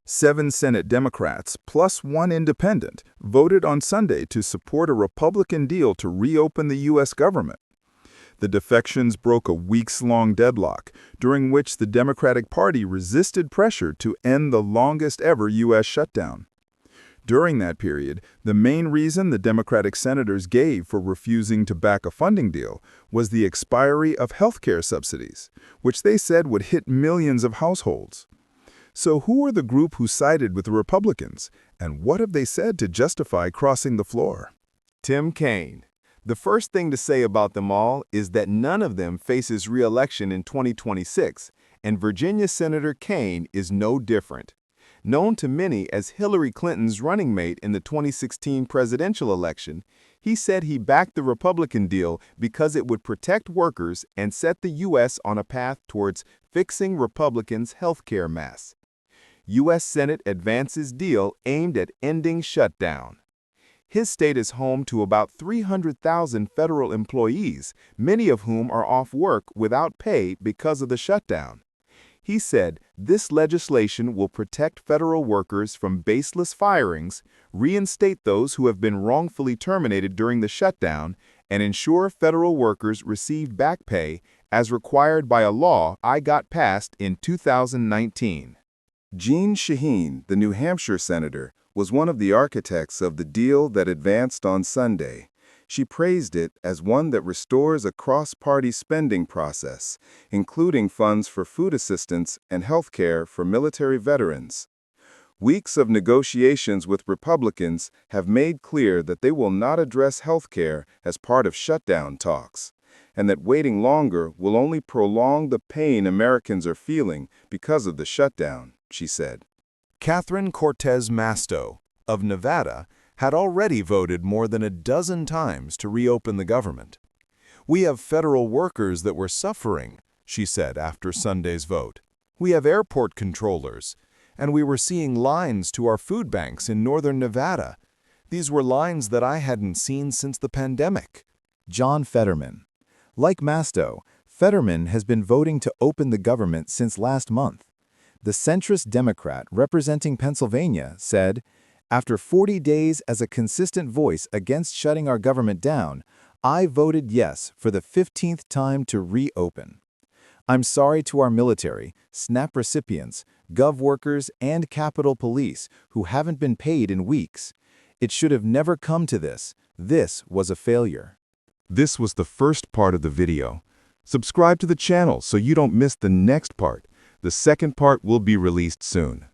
7 Senate Democrats, plus 1 independent, voted on Sunday to support a Republican deal to reopen the U.S. government. The defections broke a weeks-long deadlock, during which the Democratic Party resisted pressure to end the longest-ever U.S. shutdown. During that period, the main reason the Democratic senators gave for refusing to back a funding deal was the expiry of health care subsidies, which they said would hit millions of households. So who are the group who sided with the Republicans, and what have they said to justify crossing the floor? Tim Kaine. The first thing to say about them all is that none of them faces re-election in 2026, and Virginia Senator Kaine is no different. Known to many as Hillary Clinton's running mate in the 2016 presidential election, he said he backed the Republican deal because it would protect workers and set the U.S. on a path towards fixing Republicans' health care mess. U.S. Senate advances deal aimed at ending shutdown. His state is home to about 300,000 federal employees, many of whom are off work without pay because of the shutdown. He said this legislation will protect federal workers from baseless firings, reinstate those who have been wrongfully terminated during the shutdown, and ensure federal workers receive back pay as required by a law I got passed in 2019. Jeanne Shaheen, the New Hampshire senator, was one of the architects of the deal that advanced on Sunday. She praised it as one that restores a cross-party spending process, including funds for food assistance and health care for military veterans. Weeks of negotiations with Republicans have made clear that they will not address health care as part of shutdown talks, and that waiting longer will only prolong the pain Americans are feeling because of the shutdown, she said. Catherine Cortez Masto, of Nevada, had already voted more than a dozen times to reopen the government. "We have federal workers that were suffering," she said after Sunday's vote. "We have airport controllers, and we were seeing lines to our food banks in northern Nevada. These were lines that I hadn't seen since the pandemic." John Fetterman. Like Masto, Fetterman has been voting to open the government since last month. The centrist Democrat representing Pennsylvania said, "After 40 days as a consistent voice against shutting our government down, I voted yes for the 15th time to reopen. I'm sorry to our military, SNAP recipients, Gov workers, and Capitol Police who haven't been paid in weeks. It should have never come to this. This was a failure." This was the first part of the video. Subscribe to the channel so you don't miss the next part. The second part will be released soon.